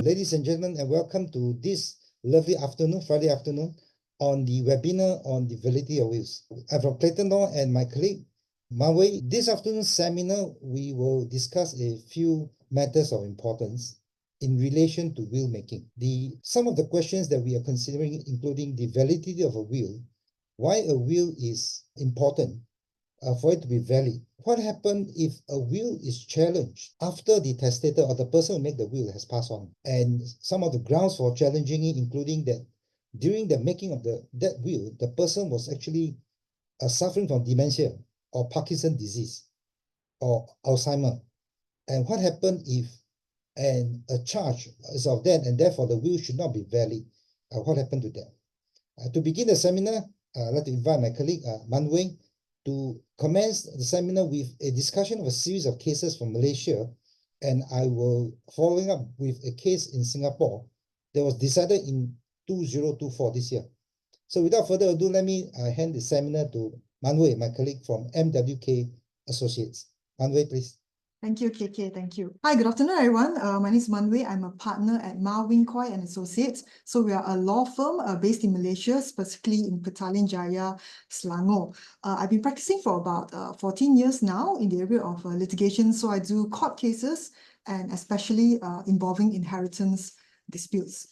Ladies and gentlemen, and welcome to this lovely afternoon, Friday afternoon, on the webinar on the validity of wills. I'm from Clayton Law and my colleague, Mawei. This afternoon's seminar, we will discuss a few matters of importance in relation to will making. Some of the questions that we are considering, including the validity of a will, why a will is important for it to be valid. What happens if a will is challenged after the testator or the person who made the will has passed on? And some of the grounds for challenging it, including that during the making of that will, the person was actually suffering from dementia or Parkinson's disease or Alzheimer. And what happened if a charge is of that and therefore the will should not be valid? What happened to that? To begin the seminar, I'd like to invite my colleague, Man Wei, to commence the seminar with a discussion of a series of cases from Malaysia, and I will following up with a case in Singapore that was decided in 2024 this year. So without further ado, let me hand the seminar to Man Wei, my colleague from MWK Associates. Man Wei, please. Thank you, KK. Thank you. Hi, good afternoon, everyone. My name is Man Wei. I'm a partner at Ma Wing Koi and Associates. So we are a law firm based in Malaysia, specifically in Petaling Jaya, Selangor. I've been practicing for about 14 years now in the area of litigation. So I do court cases and especially involving inheritance disputes.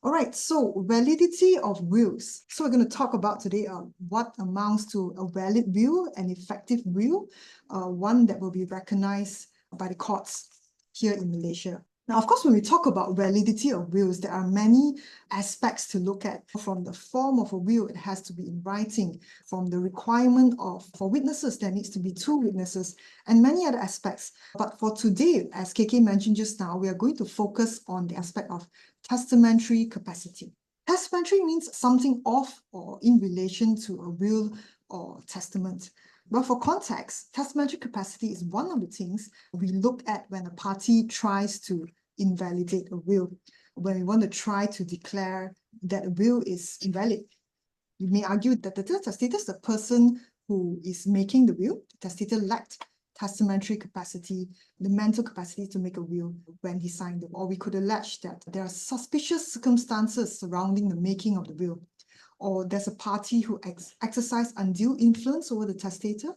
All right, so validity of wills. So we're going to talk about today what amounts to a valid will, an effective will, one that will be recognized by the courts here in Malaysia. Now, of course, when we talk about validity of wills, there are many aspects to look at. From the form of a will, it has to be in writing. From the requirement for witnesses, there needs to be 2 witnesses, and many other aspects. But for today, as KK mentioned just now, we are going to focus on the aspect of testamentary capacity. Testamentary means something of or in relation to a will or testament. But for context, testamentary capacity is one of the things we look at when a party tries to invalidate a will, when we want to try to declare that a will is invalid. You may argue that the testator is the person who is making the will. The testator lacked testamentary capacity, the mental capacity to make a will when he signed it. Or we could allege that there are suspicious circumstances surrounding the making of the will, or there's a party who exercised undue influence over the testator,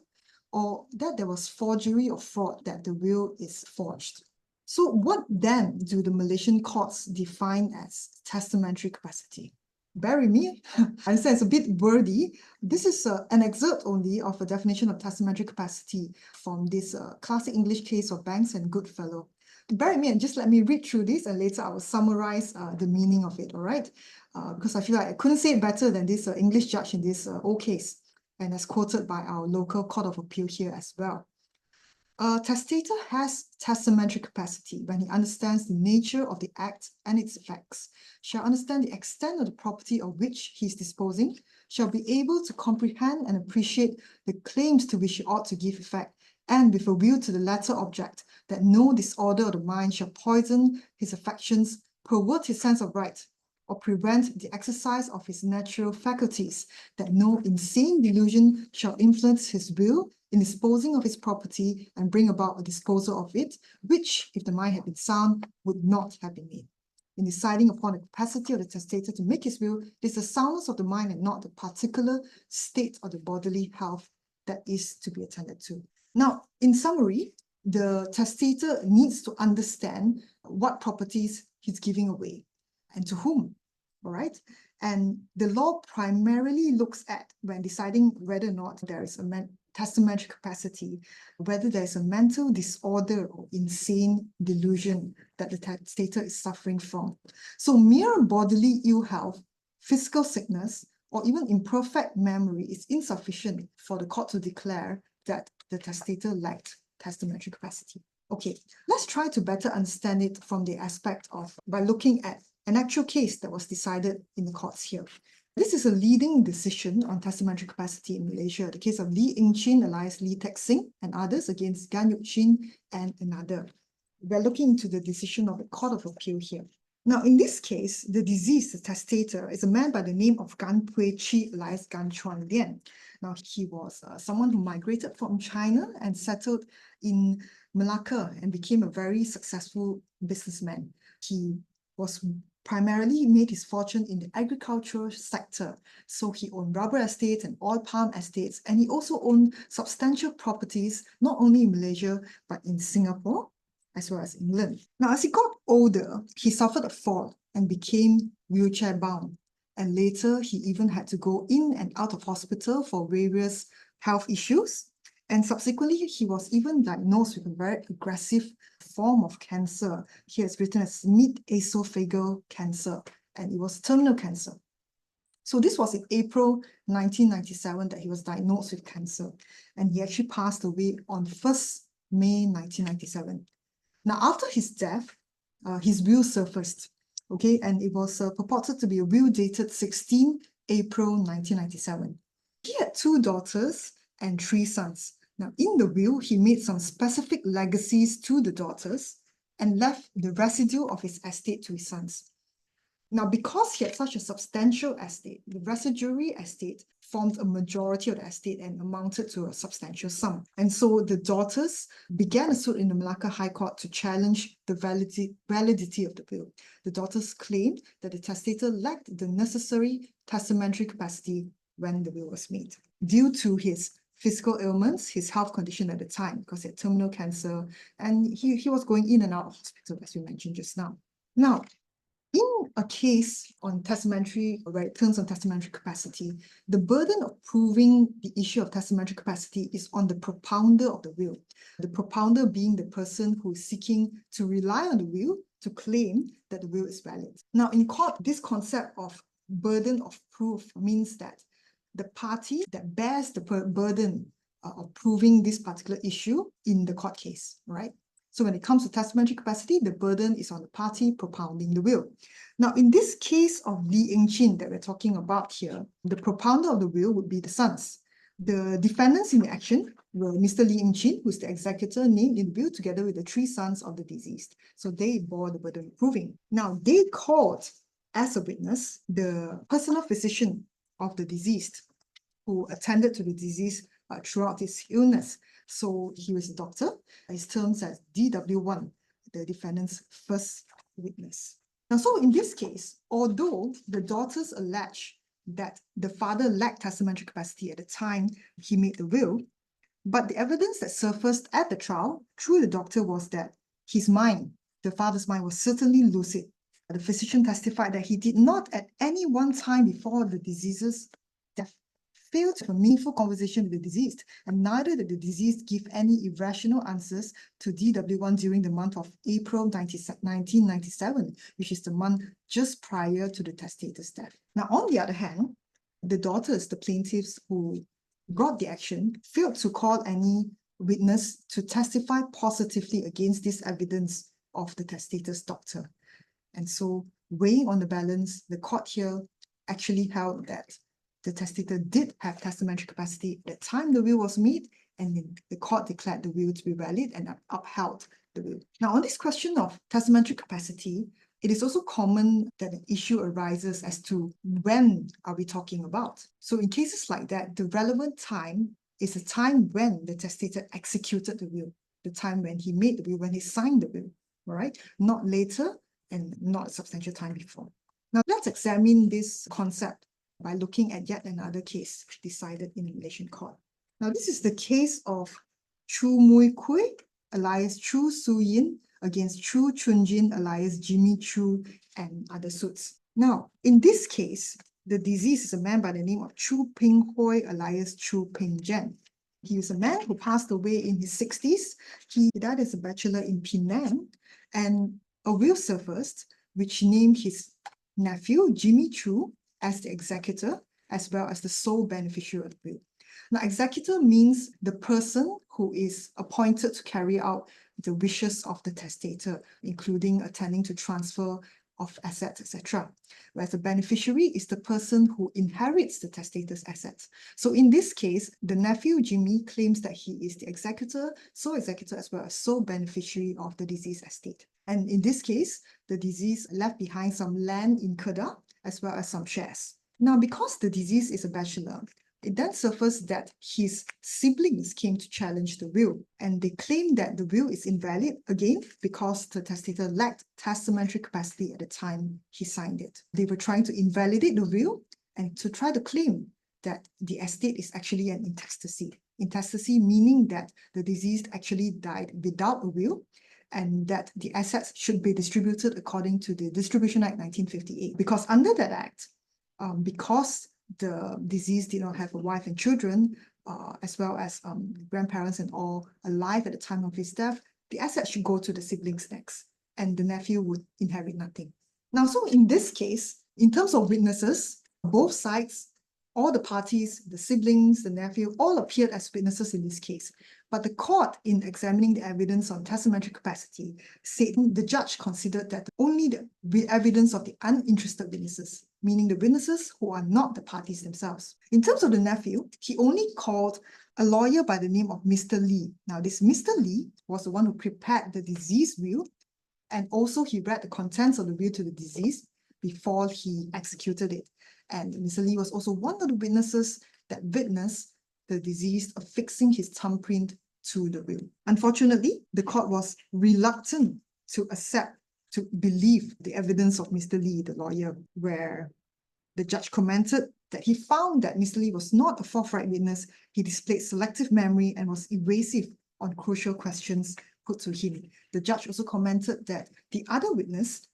or that there was forgery or fraud, that the will is forged. So what then do the Malaysian courts define as testamentary capacity? Bear with me, I understand it's a bit wordy. This is an excerpt only of a definition of testamentary capacity from this classic English case of Banks and Goodfellow. Bear with me and just let me read through this, and later I will summarize the meaning of it, all right? Because I feel like I couldn't say it better than this English judge in this old case, and as quoted by our local court of appeal here as well. A testator has testamentary capacity when he understands the nature of the act and its effects, shall understand the extent of the property of which he is disposing, shall be able to comprehend and appreciate the claims to which he ought to give effect, and with a view to the latter object, that no disorder of the mind shall poison his affections, pervert his sense of right, or prevent the exercise of his natural faculties, that no insane delusion shall influence his will in disposing of his property and bring about a disposal of it, which, if the mind had been sound, would not have been made. In deciding upon the capacity of the testator to make his will, it is the soundness of the mind and not the particular state of the bodily health that is to be attended to. Now, in summary, the testator needs to understand what properties he's giving away and to whom, all right? And the law primarily looks at, when deciding whether or not there is a testamentary capacity, whether there's a mental disorder or insane delusion that the testator is suffering from. So mere bodily ill health, physical sickness, or even imperfect memory is insufficient for the court to declare that the testator lacked testamentary capacity. Okay, let's try to better understand it from the aspect of, by looking at an actual case that was decided in the courts here. This is a leading decision on testamentary capacity in Malaysia, the case of Lee Eng Chin alias Lee Tek Sing and others against Gan Yuk Chin and another. We're looking into the decision of the Court of Appeal here. Now, in this case, the deceased, the testator, is a man by the name of Gan Pui Chi alias Gan Chuan Lian. Now, he was someone who migrated from China and settled in Malacca and became a very successful businessman. He was primarily made his fortune in the agricultural sector. So he owned rubber estates and oil palm estates, and he also owned substantial properties, not only in Malaysia, but in Singapore, as well as England. Now, as he got older, he suffered a fall and became wheelchair bound. And later, he even had to go in and out of hospital for various health issues. And subsequently, he was even diagnosed with a very aggressive form of cancer. Here it's written as mid-esophageal cancer, and it was terminal cancer. So this was in April 1997 that he was diagnosed with cancer, and he actually passed away on 1st May 1997. Now, after his death, his will surfaced, okay, and it was purported to be a will dated 16 April 1997. He had 2 daughters and 3 sons. Now, in the will, he made some specific legacies to the daughters and left the residue of his estate to his sons. Now, because he had such a substantial estate, the residuary estate formed a majority of the estate and amounted to a substantial sum. And so the daughters began a suit in the Malacca High Court to challenge the validity of the will. The daughters claimed that the testator lacked the necessary testamentary capacity when the will was made, due to his physical ailments, his health condition at the time, because he had terminal cancer, and he was going in and out of hospital, as we mentioned just now. Now, in a case on testamentary, where it turns on testamentary capacity, the burden of proving the issue of testamentary capacity is on the propounder of the will. The propounder being the person who is seeking to rely on the will to claim that the will is valid. Now, in court, this concept of burden of proof means that the party that bears the burden of proving this particular issue in the court case, right? So when it comes to testamentary capacity, the burden is on the party propounding the will. Now, in this case of Lee Eng Chin that we're talking about here, the propounder of the will would be the sons. The defendants in the action were Mr. Lee Eng Chin, who's the executor named in the will, together with the 3 sons of the deceased. So they bore the burden of proving. Now, they called as a witness the personal physician of the deceased, who attended to the deceased throughout his illness. So he was a doctor. His terms as DW1, the defendant's first witness. Now, so in this case, although the daughters allege that the father lacked testamentary capacity at the time he made the will, but the evidence that surfaced at the trial through the doctor was that his mind, the father's mind, was certainly lucid. The physician testified that he did not at any one time before the deceased's death fail to have a meaningful conversation with the deceased, and neither did the deceased give any irrational answers to DW1 during the month of April 1997, which is the month just prior to the testator's death. Now, on the other hand, the daughters, the plaintiffs who brought the action, failed to call any witness to testify positively against this evidence of the testator's doctor. And so, weighing on the balance, the court here actually held that the testator did have testamentary capacity at the time the will was made, and then the court declared the will to be valid and upheld the will. Now, on this question of testamentary capacity, it is also common that an issue arises as to when are we talking about. So in cases like that, the relevant time is the time when the testator executed the will, the time when he made the will, when he signed the will, right? Not later and not a substantial time before. Now, let's examine this concept by looking at yet another case decided in a Malaysian court. Now, this is the case of Chu Mui Kui, alias Chu Su Yin, against Chu Chun Jin, alias Jimmy Chu, and other suits. Now, in this case, the deceased is a man by the name of Chu Ping Hoi, alias Chu Ping Jen. He was a man who passed away in his 60s. He died as a bachelor in Penang, and a will surfaced which named his nephew, Jimmy Chu, as the executor, as well as the sole beneficiary of the will. Now, executor means the person who is appointed to carry out the wishes of the testator, including attending to transfer of assets, etc. Whereas the beneficiary is the person who inherits the testator's assets. So in this case, the nephew, Jimmy, claims that he is the executor, sole executor, as well as sole beneficiary of the deceased estate. And in this case, the deceased left behind some land in Kedah, as well as some shares. Now, because the deceased is a bachelor, It then surfaced that his siblings came to challenge the will, and they claimed that the will is invalid, again, because the testator lacked testamentary capacity at the time he signed it. They were trying to invalidate the will and to try to claim that the estate is actually an intestacy. Intestacy meaning that the deceased actually died without a will, and that the assets should be distributed according to the Distribution Act 1958. Because under that act, because the deceased did not have a wife and children, as well as grandparents and all alive at the time of his death, the assets should go to the siblings next, and the nephew would inherit nothing. Now, so in this case, in terms of witnesses, both sides, all the parties, the siblings, the nephew, all appeared as witnesses in this case. But the court, in examining the evidence on testamentary capacity, said the judge considered that only the evidence of the uninterested witnesses, meaning the witnesses who are not the parties themselves. In terms of the nephew, he only called a lawyer by the name of Mr. Lee. Now, this Mr. Lee was the one who prepared the deceased will, and also he read the contents of the will to the deceased before he executed it. And Mr. Lee was also one of the witnesses that witnessed the deceased affixing his thumbprint to the will. Unfortunately, the court was reluctant to believe the evidence of Mr. Lee, the lawyer, where the judge commented that he found that Mr. Lee was not a forthright witness. He displayed selective memory and was evasive on crucial questions put to him. The judge also commented that the other witness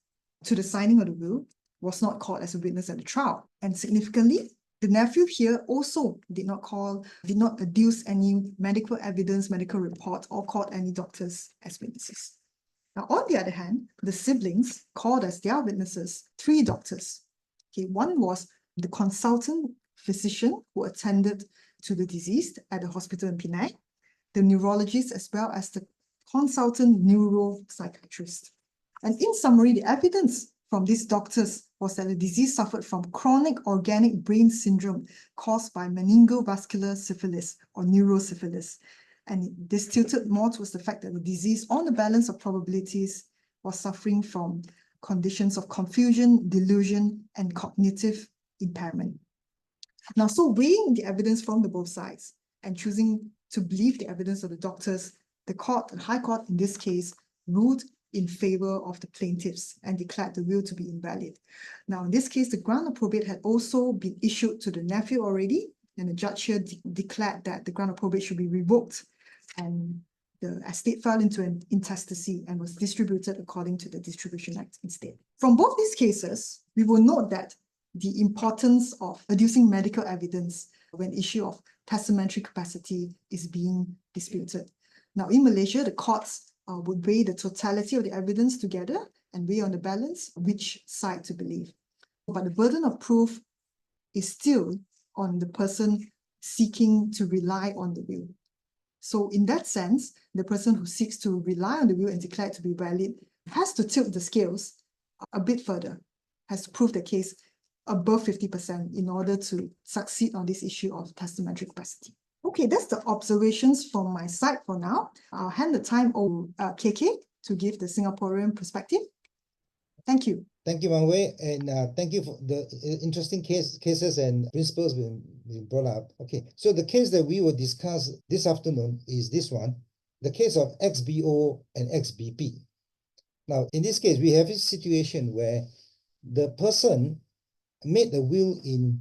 to the signing of the will was not called as a witness at the trial. And significantly, the nephew here also did not adduce any medical evidence, medical report, or called any doctors as witnesses. Now, on the other hand, the siblings called as their witnesses 3 doctors. Okay, one was the consultant physician who attended to the deceased at the hospital in Penang, the neurologist, as well as the consultant neuropsychiatrist. And in summary, the evidence from these doctors was that the disease suffered from chronic organic brain syndrome caused by meningovascular syphilis or neurosyphilis. And this tilted more towards the fact that the disease, on the balance of probabilities, was suffering from conditions of confusion, delusion, and cognitive impairment. Now, so weighing the evidence from the both sides and choosing to believe the evidence of the doctors, the High Court in this case ruled in favor of the plaintiffs and declared the will to be invalid. Now, in this case, the grant of probate had also been issued to the nephew already, and the judge here declared that the grant of probate should be revoked, and the estate fell into an intestacy and was distributed according to the Distribution Act instead. From both these cases, we will note that the importance of adducing medical evidence when issue of testamentary capacity is being disputed. Now, in Malaysia, the courts would weigh the totality of the evidence together and weigh on the balance which side to believe. But the burden of proof is still on the person seeking to rely on the will. So in that sense, the person who seeks to rely on the will and declare it to be valid has to tilt the scales a bit further, has to prove the case above 50% in order to succeed on this issue of testamentary capacity. Okay, that's the observations from my side for now. I'll hand the time over to KK to give the Singaporean perspective. Thank you. Thank you, Manwei, and thank you for the interesting cases and principles we brought up. Okay, so the case that we will discuss this afternoon is this one, the case of XBO and XBP. Now, in this case, we have a situation where the person made the will in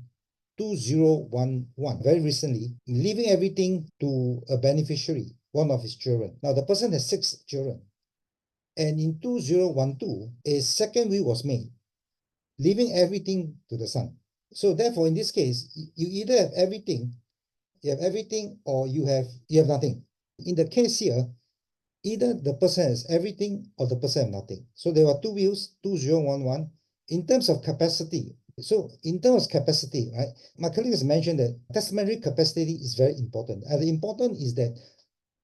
2011, very recently, leaving everything to a beneficiary, one of his children. Now, the person has 6 children. And in 2012, a second will was made, leaving everything to the son. So therefore, in this case, you either have everything, or you have nothing. In the case here, either the person has everything or the person has nothing. So there were 2 wills, 2011. In terms of capacity, right, my colleague has mentioned that testamentary capacity is very important. And the important is that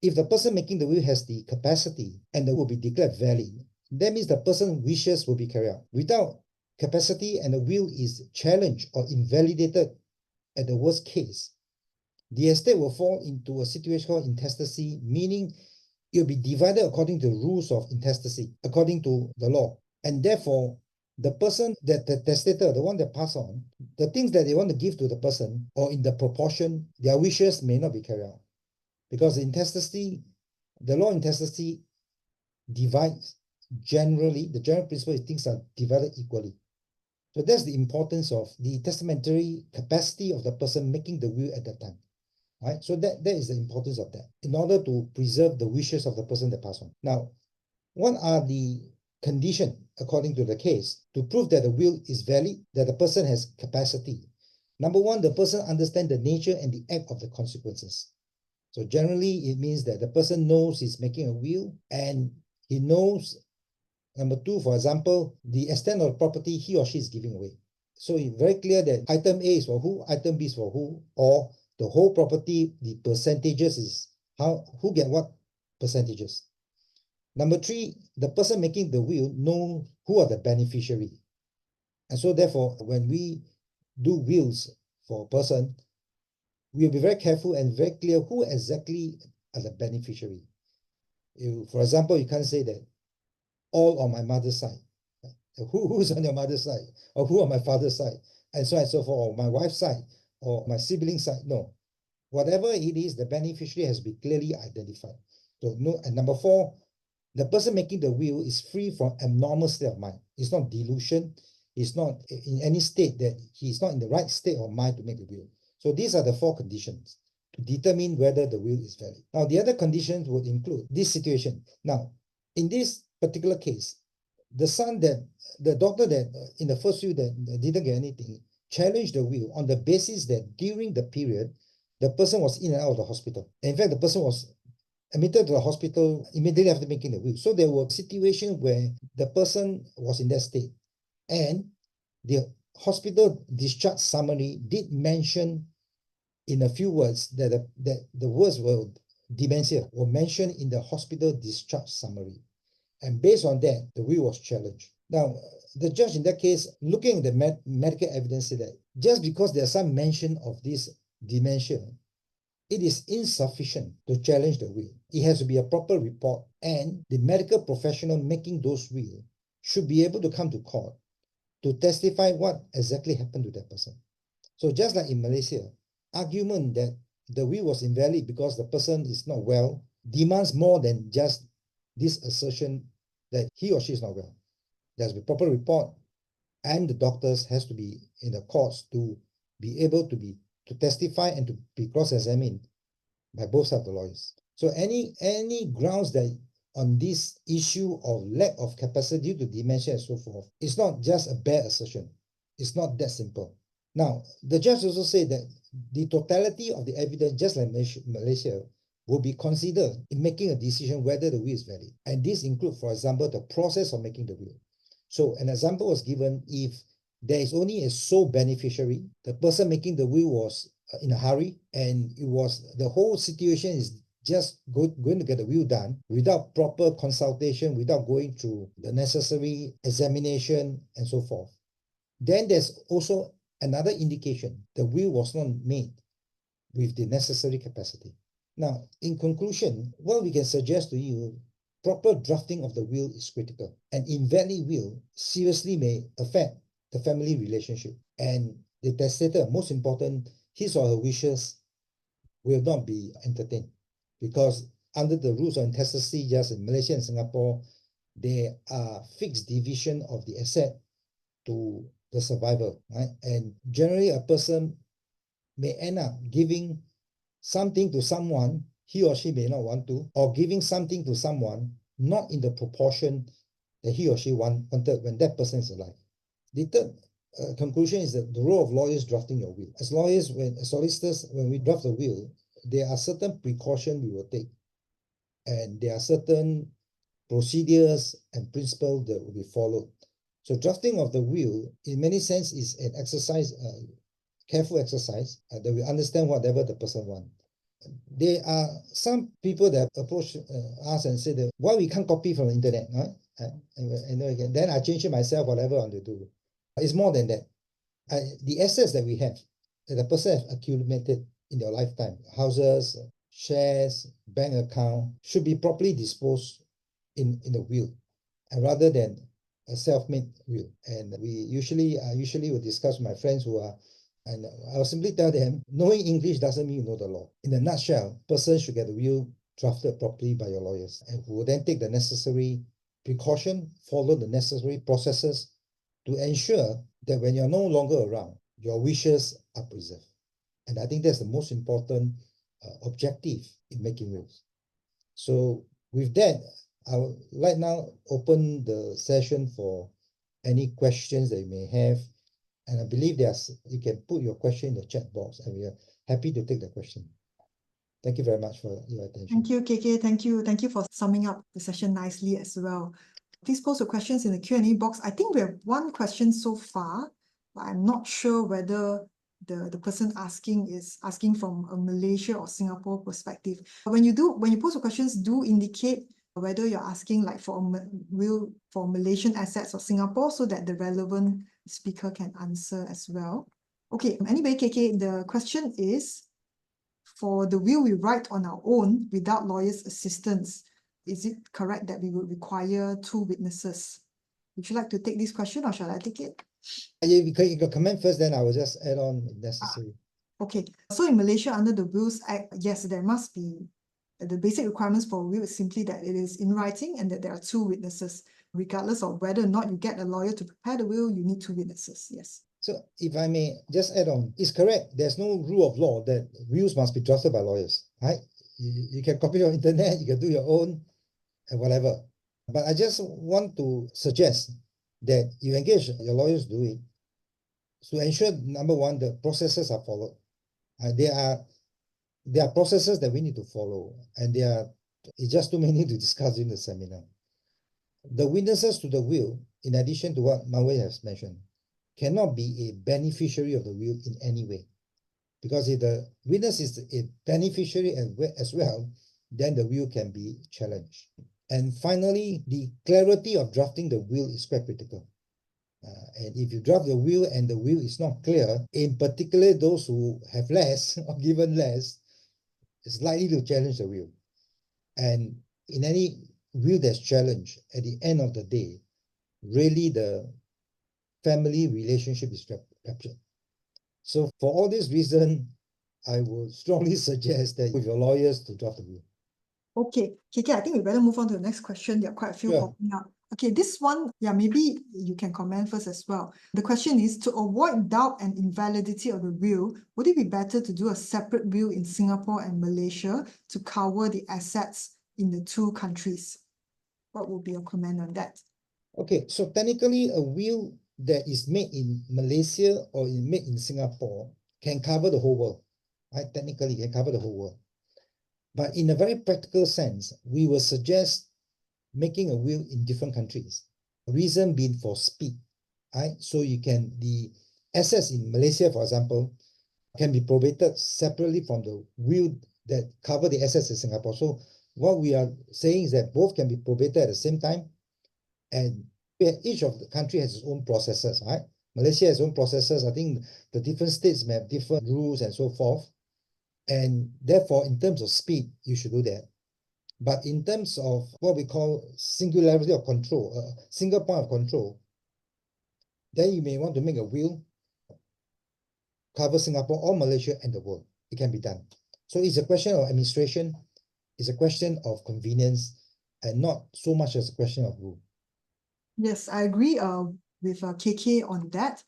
if the person making the will has the capacity and the will be declared valid, that means the person's wishes will be carried out. Without capacity and the will is challenged or invalidated at the worst case, the estate will fall into a situation called intestacy, meaning it will be divided according to the rules of intestacy, according to the law. And therefore, the person that the testator, the one that passed on, the things that they want to give to the person or in the proportion, their wishes may not be carried out. Because in intestacy, the law in intestacy divides generally, the general principle is things are divided equally. So that's the importance of the testamentary capacity of the person making the will at that time. Right? So that is the importance of that in order to preserve the wishes of the person that passed on. Now, what are the conditions according to the case to prove that the will is valid, that the person has capacity? Number one, the person understands the nature and the act of the consequences. So generally, it means that the person knows he's making a will and he knows, number two, for example, the extent of the property he or she is giving away. So it's very clear that item A is for who, item B is for who, or the whole property, the percentages is who get what percentages. Number three, the person making the will know who are the beneficiary. And so therefore, when we do wills for a person, we'll be very careful and very clear who exactly are the beneficiary. For example, you can't say that all on my mother's side. Who's on your mother's side? Or who on my father's side? And so on and so forth, or my wife's side, or my sibling's side. No. Whatever it is, the beneficiary has to be clearly identified. So no, and number four, the person making the will is free from abnormal state of mind. It's not delusion. It's not in any state that he's not in the right state of mind to make the will. So these are the four conditions to determine whether the will is valid. Now, the other conditions would include this situation. Now, in this particular case, the doctor that in the first will that didn't get anything, challenged the will on the basis that during the period, the person was in and out of the hospital. In fact, the person was admitted to the hospital immediately after making the will. So there were situations where the person was in that state. And the hospital discharge summary did mention in a few words that the words were dementia were mentioned in the hospital discharge summary. And based on that, the will was challenged. Now, the judge in that case, looking at the medical evidence, said that just because there's some mention of this dementia, it is insufficient to challenge the will. It has to be a proper report, and the medical professional making those will should be able to come to court to testify what exactly happened to that person. So just like in Malaysia, argument that the will was invalid because the person is not well demands more than just this assertion that he or she is not well. There has to be proper report, and the doctors has to be in the courts to be able to testify and to be cross-examined by both sides of the lawyers. So any grounds that on this issue of lack of capacity due to dementia and so forth, it's not just a bare assertion. It's not that simple. Now, the judge also said that the totality of the evidence, just like Malaysia, will be considered in making a decision whether the will is valid. And this includes, for example, the process of making the will. So an example was given if there is only a sole beneficiary, the person making the will was in a hurry, and it was the whole situation is just going to get the will done without proper consultation, without going through the necessary examination and so forth. Then there's also another indication the will was not made with the necessary capacity. Now, in conclusion, what we can suggest to you, proper drafting of the will is critical. An invalid will seriously may affect the family relationship, and the testator, most important, his or her wishes will not be entertained, because under the rules of intestacy, just in Malaysia and Singapore, there are fixed division of the asset to the survivor, right? And generally, a person may end up giving something to someone he or she may not want to, or giving something to someone not in the proportion that he or she wanted when that person is alive. The third conclusion is that the role of lawyers drafting your will. As lawyers, as solicitors, when we draft a will, there are certain precautions we will take, and there are certain procedures and principles that will be followed. So drafting of the will, in many sense, is an exercise, careful exercise that we understand whatever the person wants. There are some people that approach us and say that why we can't copy from the internet, right? And then I change it myself, whatever I want to do. It's more than that. The assets that we have, that the person has accumulated in their lifetime, houses, shares, bank account, should be properly disposed in the will, and rather than a self-made will. And I usually will discuss with my friends who are, and I'll simply tell them, knowing English doesn't mean you know the law. In a nutshell, person should get the will drafted properly by your lawyers, and who will then take the necessary precaution, follow the necessary processes to ensure that when you're no longer around, your wishes are preserved. And I think that's the most important objective in making wills. So with that, I would like now open the session for any questions that you may have. And I believe you can put your question in the chat box, and we are happy to take the question. Thank you very much for your attention. Thank you, KK. Thank you. Thank you for summing up the session nicely as well. Please post your questions in the Q&A box. I think we have one question so far, but I'm not sure whether the person asking is asking from a Malaysia or Singapore perspective. When you post your questions, do indicate whether you're asking like for Malaysian assets or Singapore, so that the relevant speaker can answer as well. Okay, anyway, KK, the question is, for the will we write on our own without lawyers' assistance, is it correct that we would require 2 witnesses? Would you like to take this question, or shall I take it? You can comment first, then I will just add on if necessary. Okay, so in Malaysia, under the Wills Act, yes, there must be the basic requirements for a will is simply that it is in writing and that there are 2 witnesses. Regardless of whether or not you get a lawyer to prepare the will, you need 2 witnesses, yes. So if I may just add on, it's correct. There's no rule of law that wills must be drafted by lawyers, right? You can copy on internet, you can do your own and whatever. But I just want to suggest that you engage your lawyers to do it to ensure, number one, the processes are followed. There are processes that we need to follow, and it's just too many to discuss in the seminar. The witnesses to the will, in addition to what Mawei has mentioned, cannot be a beneficiary of the will in any way. Because if the witness is a beneficiary as well, then the will can be challenged. And finally, the clarity of drafting the will is quite critical. And if you draft the will and the will is not clear, in particular those who have less or given less, it's likely to challenge the will. And in any will that's challenged, at the end of the day, really the family relationship is ruptured. So for all this reason, I would strongly suggest that with your lawyers to draft the will. Okay, KK, I think we better move on to the next question. There are quite a few popping up. Okay, this one, yeah, maybe you can comment first as well. The question is, to avoid doubt and invalidity of the will, would it be better to do a separate will in Singapore and Malaysia to cover the assets in the 2 countries? What would be your comment on that? Okay, so technically a will that is made in Malaysia or made in Singapore can cover the whole world. Right? Technically, can cover the whole world. But in a very practical sense, we will suggest making a will in different countries. Reason being for speed. Right? So the assets in Malaysia, for example, can be probated separately from the will that cover the assets in Singapore. So what we are saying is that both can be probated at the same time, and each of the country has its own processes, right? Malaysia has its own processes. I think the different states may have different rules and so forth. And therefore, in terms of speed, you should do that. But in terms of what we call singularity of control, a single point of control, then you may want to make a will cover Singapore or Malaysia and the world. It can be done. So it's a question of administration, it's a question of convenience, and not so much as a question of rule. Yes, I agree with KK on that.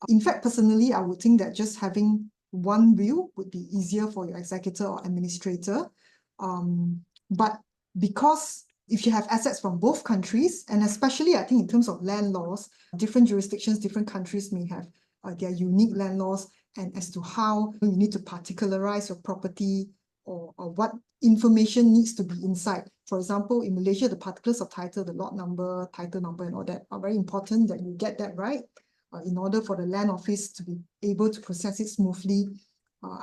In fact, personally, I would think that just having one will would be easier for your executor or administrator. But because if you have assets from both countries, and especially I think in terms of land laws, different jurisdictions, different countries may have their unique land laws, and as to how you need to particularize your property or what information needs to be inside. For example, in Malaysia, the particulars of title, the lot number, title number, and all that are very important that you get that right in order for the land office to be able to process it smoothly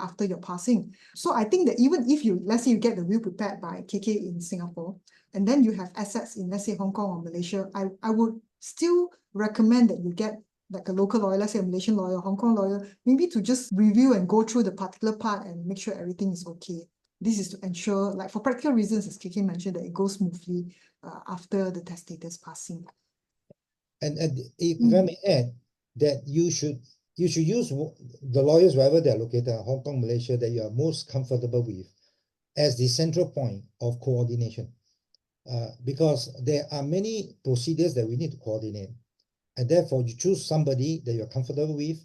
after your passing. So I think that even if let's say you get the will prepared by KK in Singapore, and then you have assets in, let's say, Hong Kong or Malaysia, I would still recommend that you get like a local lawyer, let's say a Malaysian lawyer, Hong Kong lawyer, maybe to just review and go through the particular part and make sure everything is okay. This is to ensure, like for practical reasons, as KK mentioned, that it goes smoothly after the testator's passing. And if I may add, that you should use the lawyers wherever they're located, Hong Kong, Malaysia, that you are most comfortable with as the central point of coordination. Because there are many procedures that we need to coordinate. And therefore, you choose somebody that you're comfortable with,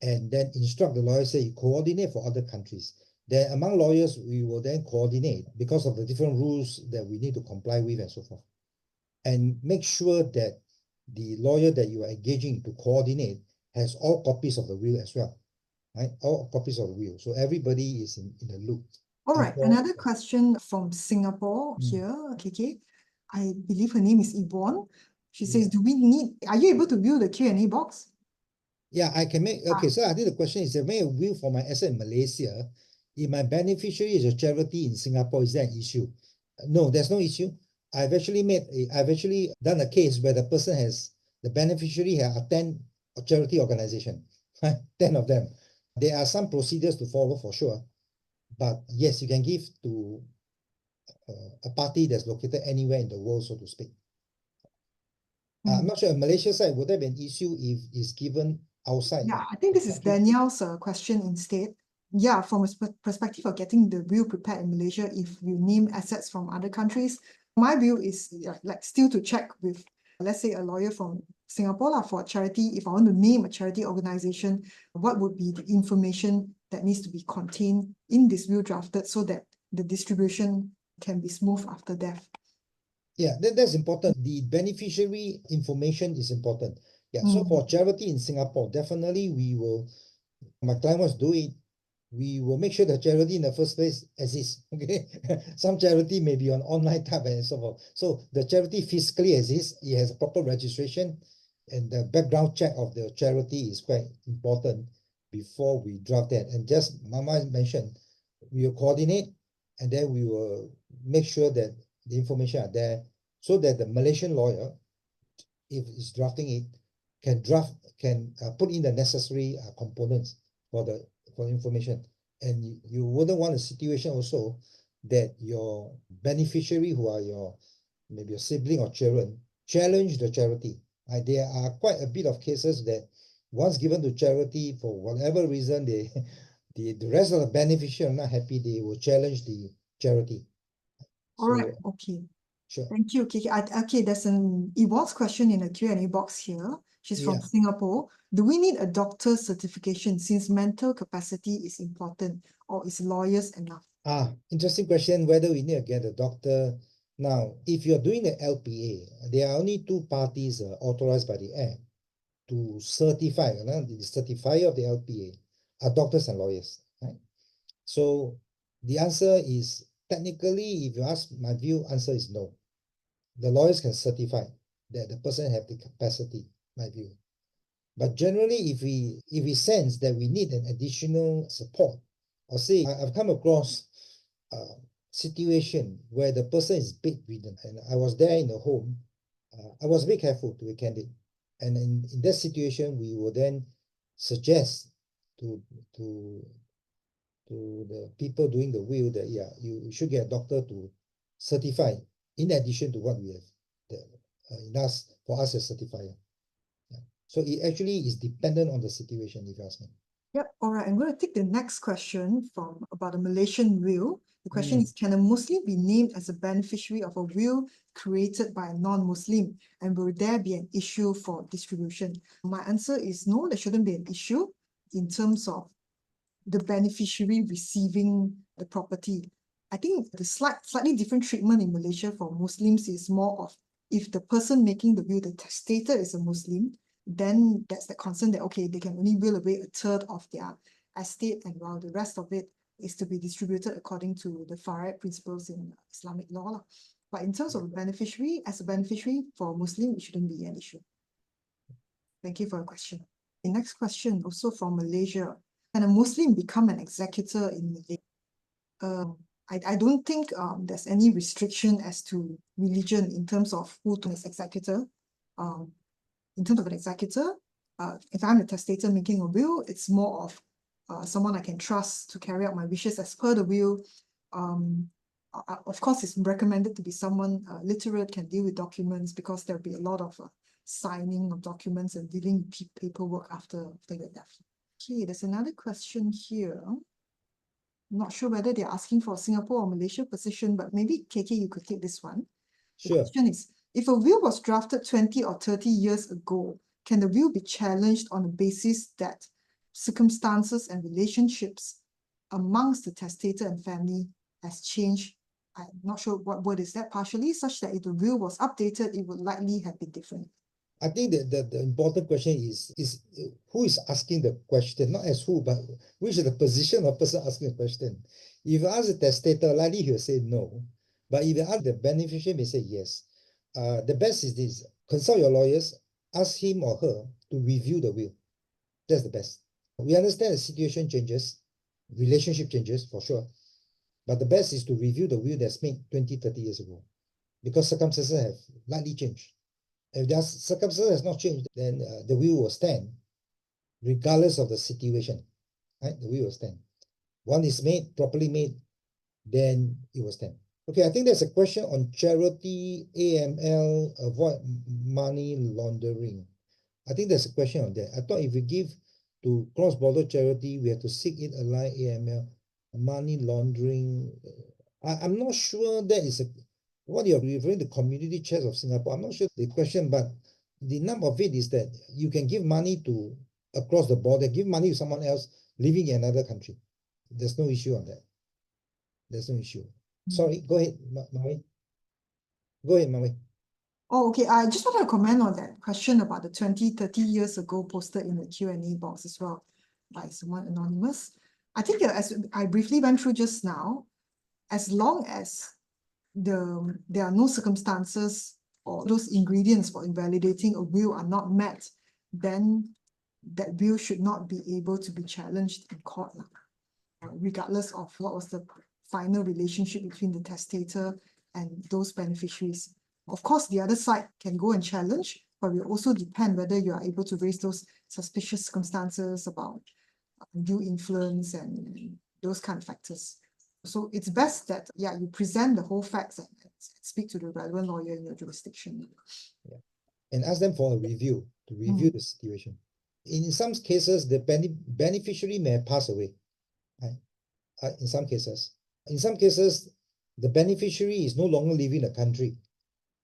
and then instruct the lawyer, say, you coordinate for other countries. Then among lawyers, we will then coordinate because of the different rules that we need to comply with and so forth. And make sure that the lawyer that you are engaging to coordinate has all copies of the will as well, right? All copies of the will. So everybody is in the loop. All right, another question from Singapore here, KK. I believe her name is Yvonne. She says, are you able to view the Q&A box? Yeah, I can make, okay, so I think the question is, if I make a will for my asset in Malaysia, if my beneficiary is a charity in Singapore, is there an issue? No, there's no issue. I've actually done a case where the beneficiary has 10 charity organization, 10 of them. There are some procedures to follow for sure, but yes, you can give to a party that's located anywhere in the world, so to speak. I'm not sure, in Malaysia side, would there be an issue if it's given outside? Yeah, I think this is Danielle's question instead. Yeah, from a perspective of getting the will prepared in Malaysia, if you name assets from other countries, my view is like still to check with, let's say, a lawyer from Singapore for a charity. If I want to name a charity organization, what would be the information that needs to be contained in this will drafted so that the distribution can be smooth after death? Yeah, that's important. The beneficiary information is important. Yeah, so for charity in Singapore, definitely my client wants to do it, we will make sure the charity in the first place exists. Okay, some charity may be on online type and so forth. So the charity physically exists, it has a proper registration, and the background check of the charity is quite important before we draft that. And just Mama mentioned, we will coordinate, and then we will make sure that the information are there so that the Malaysian lawyer, if he's drafting it, can put in the necessary components for information. And you wouldn't want a situation also that your beneficiary, who are maybe your sibling or children, challenge the charity. There are quite a bit of cases that once given to charity, for whatever reason, the rest of the beneficiary are not happy, they will challenge the charity. All right, okay. Sure. Thank you, Kiki. Okay, there's an Yvonne's question in the Q&A box here. She's from Singapore. Do we need a doctor's certification since mental capacity is important, or is lawyers enough? Interesting question, whether we need to get a doctor. Now, if you're doing the LPA, there are only two parties authorized by the Act to certify. The certifier of the LPA are doctors and lawyers. Right? So the answer is, technically, if you ask my view, answer is no. The lawyers can certify that the person have the capacity, my view. But generally, if we sense that we need an additional support, or say I've come across a situation where the person is bedridden, and I was there in the home, I was very careful, to be candid. And in that situation, we will then suggest to the people doing the will that, you should get a doctor to certify in addition to what we have for us as certifier. So it actually is dependent on the situation, if you ask me. Yep, all right. I'm going to take the next question about a Malaysian will. The question is, can a Muslim be named as a beneficiary of a will created by a non-Muslim? And will there be an issue for distribution? My answer is no, there shouldn't be an issue in terms of the beneficiary receiving the property. I think the slightly different treatment in Malaysia for Muslims is more of, if the person making the will, the testator, is a Muslim, then that's the concern that, okay, they can only will away a third of their estate, and while the rest of it is to be distributed according to the Faraid principles in Islamic law. But in terms of a beneficiary, as a beneficiary for a Muslim, it shouldn't be an issue. Thank you for your question. The next question, also from Malaysia. Can a Muslim become an executor in Malaysia? I don't think there's any restriction as to religion in terms of who to be an executor. In terms of an executor, if I'm a testator making a will, it's more of someone I can trust to carry out my wishes as per the will. Of course, it's recommended to be someone literate, can deal with documents, because there'll be a lot of signing of documents and dealing with paperwork after your death. Okay, there's another question here. I'm not sure whether they're asking for Singapore or Malaysia position, but maybe KK, you could take this one. The Sure. question is, if a will was drafted 20 or 30 years ago, can the will be challenged on the basis that circumstances and relationships amongst the testator and family has changed? I'm not sure what word is that, partially, such that if the will was updated, it would likely have been different. I think that the important question is who is asking the question, not as who, but which is the position of person asking the question. If you ask the testator, likely he will say no. But if you ask the beneficiary, may say yes. The best is this: consult your lawyers, ask him or her to review the will. That's the best. We understand the situation changes, relationship changes for sure. But the best is to review the will that's made 20, 30 years ago, because circumstances have likely changed. If their circumstances has not changed, then the will will stand, regardless of the situation. Right? The will will stand. One is made, properly made, then it will stand. Okay, I think there's a question on charity, AML, avoid money laundering. I think there's a question on that. I thought if we give to cross-border charity, we have to seek it align AML, money laundering. I'm not sure that is what you're referring to, community chest of Singapore. I'm not sure the question, but the nub of it is that you can give money to across the border, give money to someone else living in another country. There's no issue on that. There's no issue. Sorry, go ahead, Maui. Go ahead, Maui. Oh, okay. I just wanted to comment on that question about the 20, 30 years ago posted in the Q&A box as well by someone anonymous. I think as I briefly went through just now, as long as there are no circumstances or those ingredients for invalidating a will are not met, then that will should not be able to be challenged in court, regardless of what was the final relationship between the testator and those beneficiaries. Of course, the other side can go and challenge, but it will also depend whether you are able to raise those suspicious circumstances about undue influence and those kind of factors. So it's best that, yeah, you present the whole facts and speak to the relevant lawyer in your jurisdiction. Yeah. And ask them for a review, to review the situation. In some cases, the beneficiary may have passed away. Right? In some cases. In some cases, the beneficiary is no longer living in the country.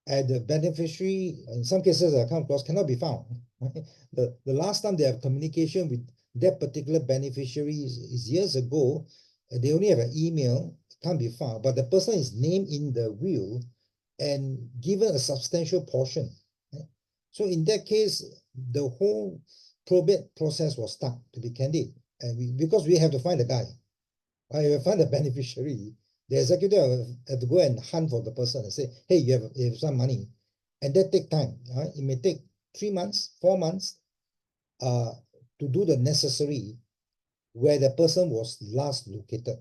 And the beneficiary, in some cases I come across, cannot be found. Right? The last time they have communication with that particular beneficiary is years ago. They only have an email, can't be found, but the person is named in the will and given a substantial portion. Right? So in that case, the whole probate process was stuck, to be candid. And because we have to find the guy, right? We find the beneficiary. The executive have to go and hunt for the person and say, hey, you have some money. And that take time. Right? It may take 3 months, 4 months to do the necessary where the person was last located.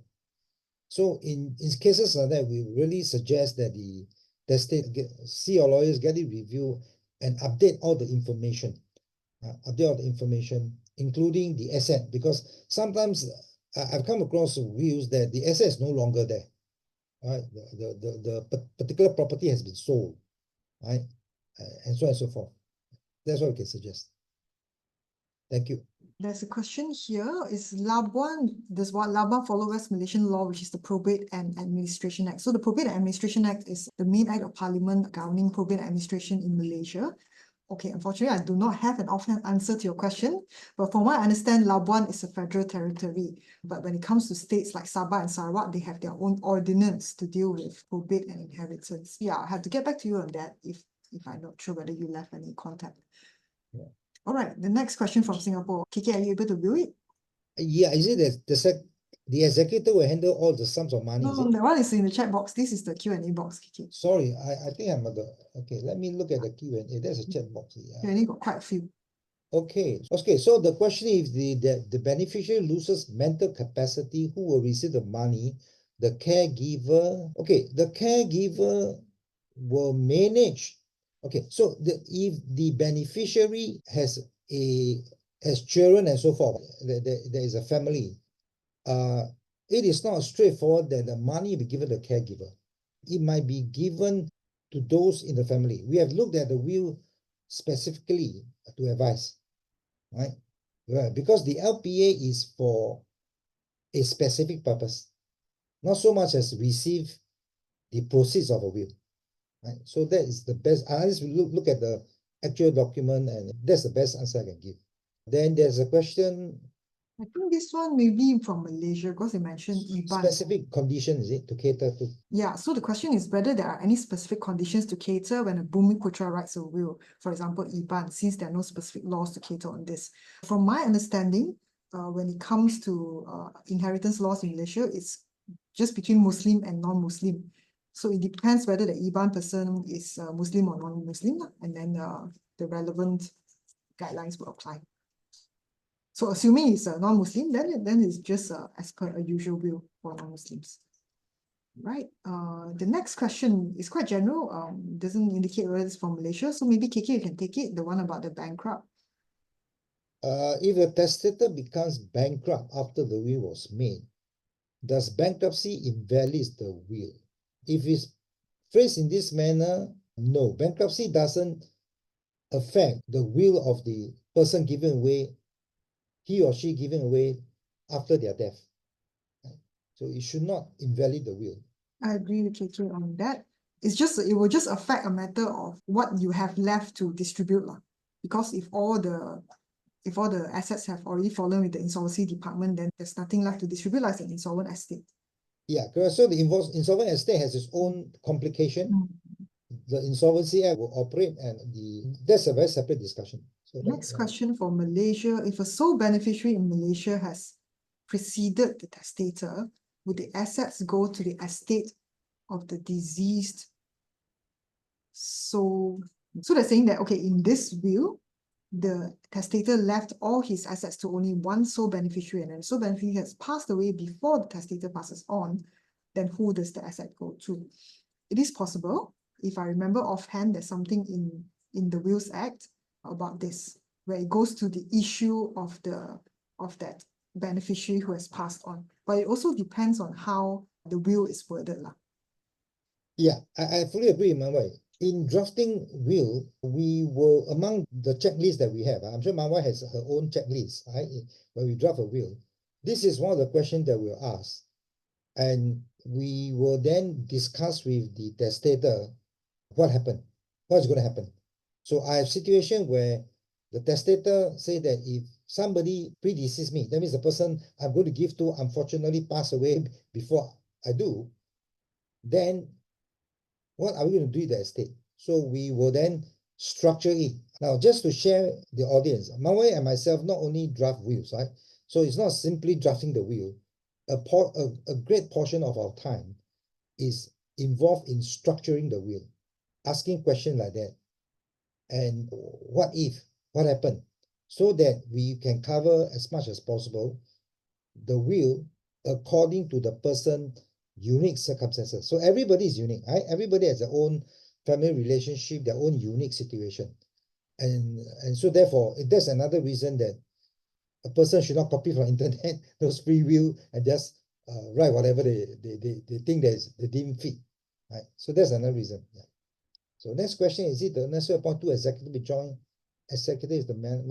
So in cases like that, we really suggest that the state see your lawyers, get it reviewed, and update all the information. Update all the information, including the asset, because sometimes I've come across wills that the asset is no longer there. Right? The particular property has been sold, right? And so on and so forth. That's what we can suggest. Thank you. There's a question here. Does Labuan follow West Malaysian law, which is the Probate and Administration Act? So the Probate and Administration Act is the main act of parliament governing probate administration in Malaysia. Okay, unfortunately, I do not have an offhand answer to your question, but from what I understand, Labuan is a federal territory. But when it comes to states like Sabah and Sarawak, they have their own ordinance to deal with probate and inheritance. Yeah, I have to get back to you on that if I'm not sure whether you left any contact. Yeah. All right, the next question from Singapore. KK, are you able to view it? Yeah, is it that the executor will handle all the sums of money? No, that one is in the chat box. This is the Q&A box, KK. Sorry, I think I'm at the, okay, let me look at the Q&A. There's a chat box. Yeah. Q&A got quite a few. Okay, so the question is the beneficiary loses mental capacity, who will receive the money? The caregiver. Okay, the caregiver will manage. Okay, so if the beneficiary has children and so forth, there is a family, it is not straightforward that the money be given to the caregiver. It might be given to those in the family. We have looked at the will specifically to advise, right? Right, because the LPA is for a specific purpose, not so much as receive the proceeds of a will, right? So that is the best. Unless we look at the actual document, and that's the best answer I can give. Then there's a question, I think this one may be from Malaysia because they mentioned IBAN. specific condition, is it, to cater to? Yeah, so the question is whether there are any specific conditions to cater when a Bumiputra writes a will, for example, IBAN, since there are no specific laws to cater on this. From my understanding, when it comes to inheritance laws in Malaysia, it's just between Muslim and non-Muslim. So it depends whether the IBAN person is Muslim or non-Muslim, and then the relevant guidelines will apply. So assuming it's a non-Muslim, then it's just as per a usual will for non-Muslims. Right. The next question is quite general. Doesn't indicate whether it's from Malaysia. So maybe KK, you can take it, the one about the bankrupt. If the testator becomes bankrupt after the will was made, does bankruptcy invalid the will? If it's phrased in this manner, no. Bankruptcy doesn't affect the will of the person given away, he or she given away after their death. So it should not invalid the will. I agree with KK on that. It will just affect a matter of what you have left to distribute. Because if all the assets have already fallen with the insolvency department, then there's nothing left to distribute like an insolvent estate. Yeah, correct. So the insolvent estate has its own complication. The Insolvency Act will operate, and that's a very separate discussion. So next question for Malaysia. If a sole beneficiary in Malaysia has preceded the testator, would the assets go to the estate of the deceased? So they're saying that, okay, in this will, the testator left all his assets to only one sole beneficiary, and then the sole beneficiary has passed away before the testator passes on, then who does the asset go to? It is possible. If I remember offhand, there's something in the Wills Act about this, where it goes to the issue of that beneficiary who has passed on. But it also depends on how the will is worded. Yeah, I fully agree, Manwai. In drafting will, we will, among the checklist that we have, I'm sure Manwai has her own checklist, right? When we draft a will, this is one of the questions that we'll ask. And we will then discuss with the testator what happened, what's going to happen. So I have situation where the testator say that if somebody predeceased me, that means the person I'm going to give to unfortunately passed away before I do, then what are we going to do with the estate? So we will then structure it. Now, just to share the audience, Mawai and myself not only draft wills, right? So it's not simply drafting the will. A great portion of our time is involved in structuring the will, asking questions like that. And what if, what happened? So that we can cover as much as possible the will according to the person's unique circumstances. So everybody is unique, right? Everybody has their own family relationship, their own unique situation. And so therefore, that's another reason that a person should not copy from internet those free will and just write whatever they think they deem fit, right? So that's another reason. Yeah. So next question, is it the necessary upon two executive be joined? Executive is the man.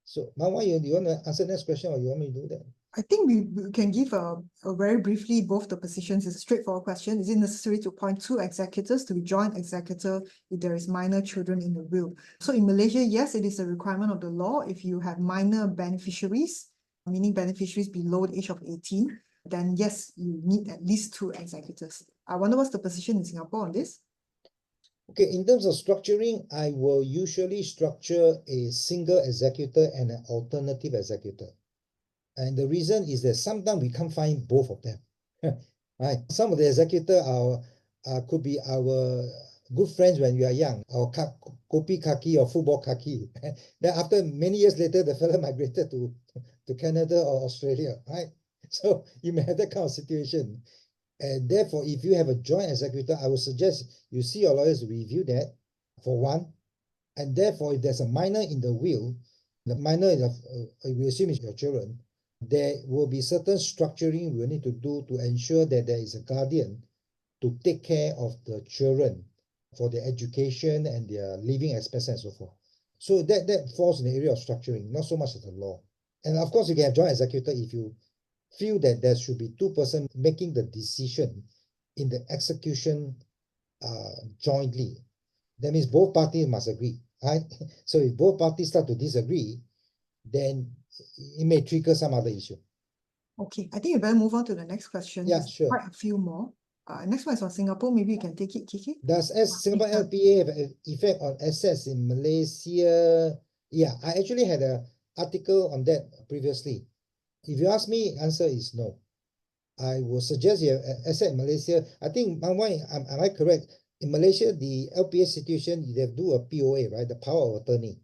So Mawai, you want to answer next question, or you want me to do that? I think we can give a very briefly both the positions. It's a straightforward question. Is it necessary to appoint two executors to be joint executor if there is minor children in the will? So in Malaysia, yes, it is a requirement of the law. If you have minor beneficiaries, meaning beneficiaries below the age of 18, then yes, you need at least two executors. I wonder what's the position in Singapore on this? Okay, in terms of structuring, I will usually structure a single executor and an alternative executor. And the reason is that sometimes we can't find both of them. Right? Some of the executor could be our good friends when we are young, our kopi kaki or football kaki. Then after many years later, the fellow migrated to Canada or Australia, right? So you may have that kind of situation. And therefore, if you have a joint executor, I would suggest you see your lawyers review that for one. And therefore, if there's a minor in the will, the minor is we assume is your children, there will be certain structuring we will need to do to ensure that there is a guardian to take care of the children for their education and their living expenses and so forth. So that falls in the area of structuring, not so much as the law. And of course, you can have joint executor if you feel that there should be two persons making the decision in the execution jointly. That means both parties must agree, right? So if both parties start to disagree, then it may trigger some other issue. Okay, I think you better move on to the next question. Yeah, There's sure. quite a few more. Next one is on Singapore. Maybe you can take it, Kiki. Does Singapore LPA have an effect on assets in Malaysia? Yeah, I actually had an article on that previously. If you ask me, answer is no. I would suggest you have an asset in Malaysia. I think, am I correct? In Malaysia, the LPA situation, they do a POA, right? The power of attorney.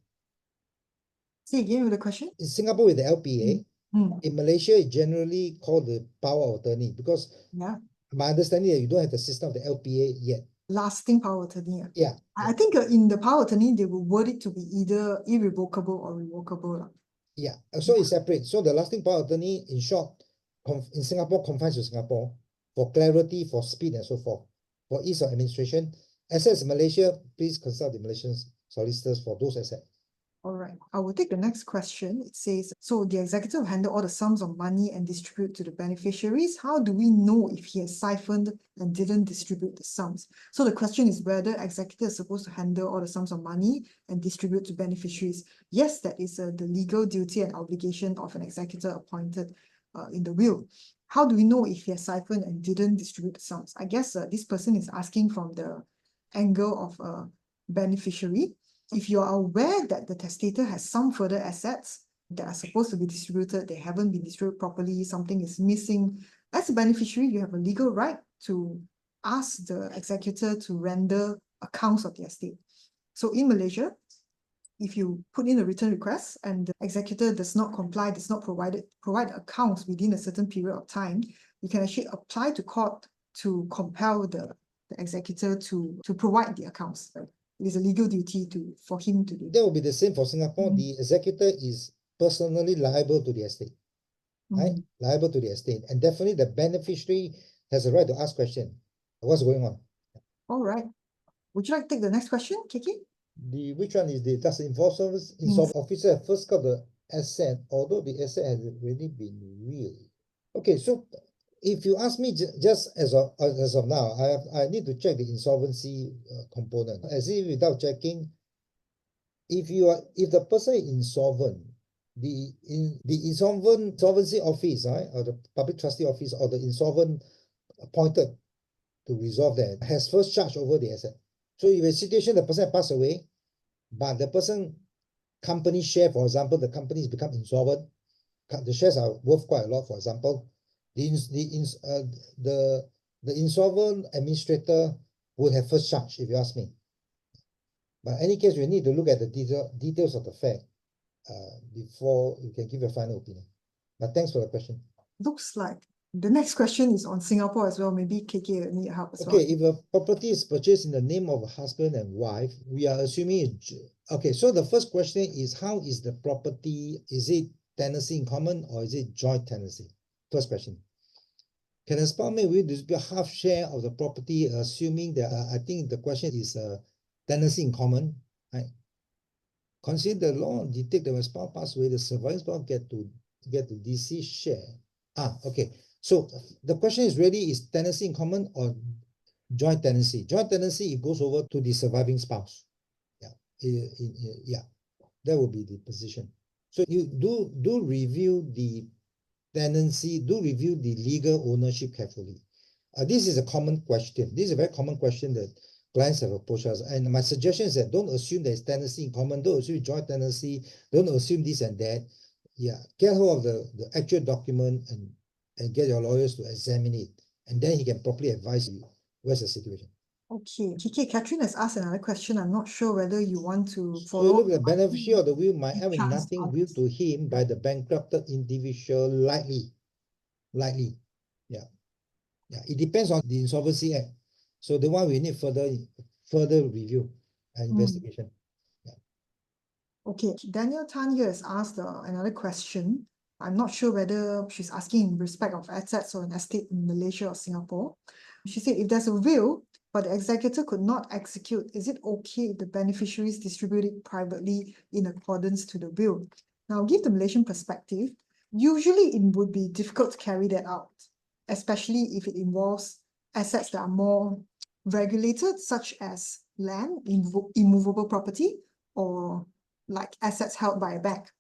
Say again with the question. In Singapore, with the LPA, Mm. in Malaysia, it's generally called the power of attorney because Yeah, my understanding is you don't have the system of the LPA yet. lasting power of attorney. Yeah. I think in the power of attorney, they will word it to be either irrevocable or revocable. Yeah, so it's separate. So the lasting power of attorney, in short, in Singapore, confines to Singapore for clarity, for speed, and so forth, for ease of administration. Assets in Malaysia, please consult the Malaysian solicitors for those assets. All right, I will take the next question. It says, so the executor will handle all the sums of money and distribute to the beneficiaries. How do we know if he has siphoned and didn't distribute the sums? So the question is whether executor is supposed to handle all the sums of money and distribute to beneficiaries. Yes, that is the legal duty and obligation of an executor appointed in the will. How do we know if he has siphoned and didn't distribute the sums? I guess this person is asking from the angle of a beneficiary. If you are aware that the testator has some further assets that are supposed to be distributed, they haven't been distributed properly, something is missing, as a beneficiary, you have a legal right to ask the executor to render accounts of the estate. So in Malaysia, if you put in a written request and the executor does not comply, does not provide accounts within a certain period of time, you can actually apply to court to compel the executor to provide the accounts. Right? It is a legal duty for him to do. That will be the same for Singapore. The executor is personally liable to the estate, right? Liable to the estate. And definitely the beneficiary has a right to ask question. What's going on? All right. Would you like to take the next question, Kiki? Which one is does the insolvent officer have first got the asset, although the asset has already been willed? Okay, so if you ask me just as of now, I need to check the insolvency component. As if without checking, if the person is insolvent, the insolvency office, right, or the public trustee office, or the insolvent appointed to resolve that has first charge over the asset. So if a situation the person passed away, but the person company share, for example, the company has become insolvent, the shares are worth quite a lot, for example, the insolvent administrator would have first charge, if you ask me. But in any case, we need to look at the details of the fact before you can give your final opinion. But thanks for the question. Looks like the next question is on Singapore as well. Maybe KK need help as well. Okay, if a property is purchased in the name of a husband and wife, we are assuming okay, so the first question is, how is the property, is it tenancy in common or is it joint tenancy? First question. Can a spouse make will distribute half share of the property, assuming that I think the question is tenancy in common, right? Consider the law dictate that when spouse pass away, the surviving spouse get to deceased share. Okay. So the question is really, is tenancy in common or joint tenancy? Joint tenancy, it goes over to the surviving spouse. Yeah, yeah, that will be the position. So you do review the tenancy, do review the legal ownership carefully. This is a common question. This is a very common question that clients have approached us. And my suggestion is that don't assume there's tenancy in common, don't assume joint tenancy, don't assume this and that. Yeah, get hold of the actual document and get your lawyers to examine it. And then he can properly advise you where's the situation. Okay, Kiki, Catherine has asked another question. I'm not sure whether you want to So follow. look, the beneficiary of the will might have Chance nothing willed to him by the bankrupted individual likely. Yeah. Yeah, it depends on the Insolvency Act. So the one we need further review and investigation. Yeah. Okay, Daniel Tan here has asked another question. I'm not sure whether she's asking in respect of assets or an estate in Malaysia or Singapore. She said, if there's a will but the executor could not execute, is it okay if the beneficiaries distribute it privately in accordance to the will? Now, give the Malaysian perspective, usually it would be difficult to carry that out, especially if it involves assets that are more regulated, such as land, immovable property, or like assets held by a bank.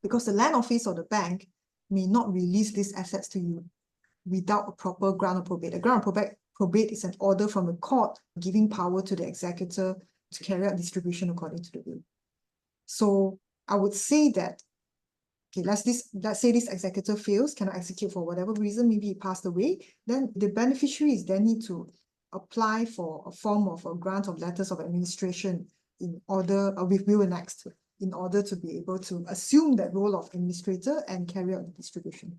Because the land office or the bank may not release these assets to you without a proper grant of probate. A grant of probate is an order from the court giving power to the executor to carry out distribution according to the will. So I would say that, okay, let's say this executor fails, cannot execute for whatever reason, maybe he passed away, then the beneficiaries then need to apply for a form of a grant of letters of administration in order, with will annexed, in order to be able to assume that role of administrator and carry out the distribution.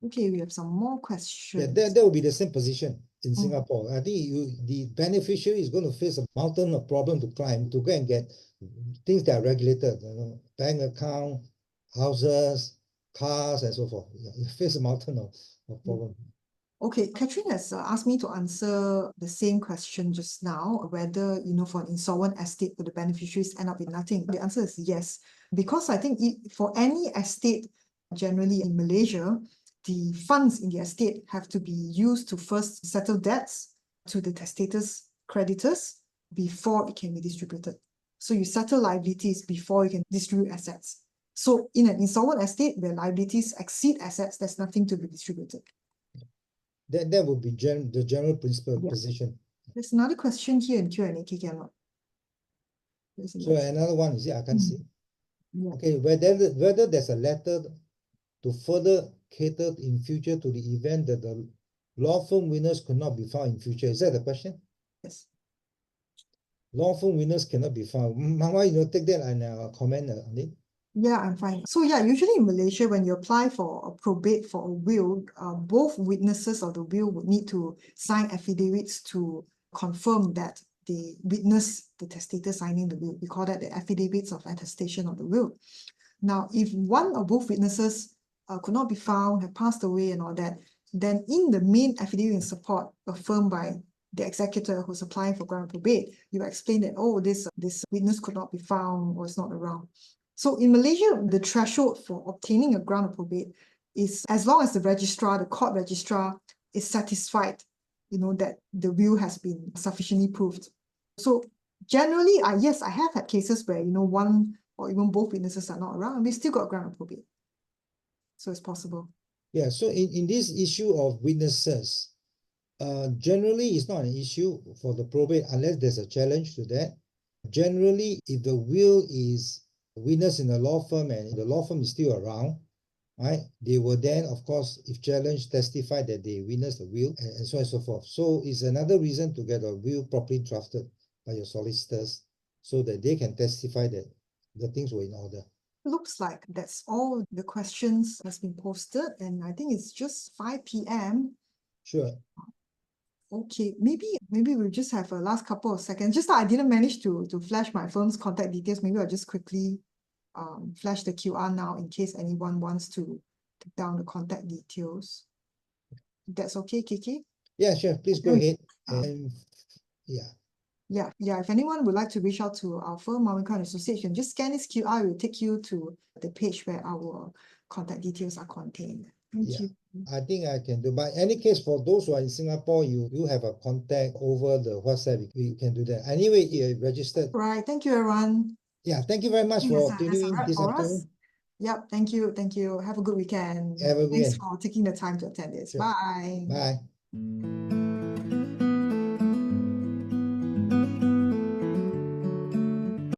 Okay, we have some more questions. Yeah, that will be the same position in Singapore. I think the beneficiary is going to face a mountain of problem to climb to go and get things that are regulated, bank account, houses, cars, and so forth. Yeah, you face a mountain of problem. Okay, Catherine has asked me to answer the same question just now, whether, for an insolvent estate, would the beneficiaries end up with nothing? The answer is yes, because I think for any estate, generally in Malaysia, the funds in the estate have to be used to first settle debts to the testator's creditors before it can be distributed. So you settle liabilities before you can distribute assets. So in an insolvent estate where liabilities exceed assets, there's nothing to be distributed. That would be the general principle position. There's another question here in Q&A, Kiki. So another one, is it? I can't see. Yeah. Okay, whether there's a letter to further cater in future to the event that the law firm winners could not be found in future. Is that the question? Yes. Law firm winners cannot be found. Mama, take that and comment on it. Yeah, I'm fine. So yeah, usually in Malaysia, when you apply for a probate for a will, both witnesses of the will would need to sign affidavits to confirm that they witness the testator signing the will. We call that the affidavits of attestation of the will. Now, if one or both witnesses could not be found, have passed away and all that, then in the main affidavit in support affirmed by the executor who's applying for grant of probate, you explain that, oh, this witness could not be found or is not around. So in Malaysia, the threshold for obtaining a grant of probate is as long as the court registrar is satisfied, that the will has been sufficiently proved. So generally, yes, I have had cases where, one or even both witnesses are not around, and we still got grant of probate. So it's possible. Yeah, so in this issue of witnesses, generally it's not an issue for the probate unless there's a challenge to that. Generally, if the will is witness in a law firm and the law firm is still around, right, they will then, of course, if challenged, testify that they witnessed the will and so on and so forth. So it's another reason to get a will properly drafted by your solicitors so that they can testify that the things were in order. Looks like that's all the questions has been posted, and I think it's just 5 p.m. Sure. Okay, maybe we'll just have a last couple of seconds. Just that I didn't manage to flash my firm's contact details. Maybe I'll just quickly flash the QR now in case anyone wants to take down the contact details. That's okay, Kiki? Yeah, sure. Please go ahead. And yeah. If anyone would like to reach out to our firm, Mawing Associates, you can just scan this QR. It will take you to the page where our contact details are contained. Thank you. I think I can do. But in any case, for those who are in Singapore, you have a contact over the WhatsApp. You can do that. Anyway, you're registered. Right. Thank you, everyone. Yeah, thank you very much for tuning in this afternoon. Yep, thank you. Thank you. Have a good weekend. Have a good Thanks weekend. for taking the time to attend this. Sure. Bye. Bye.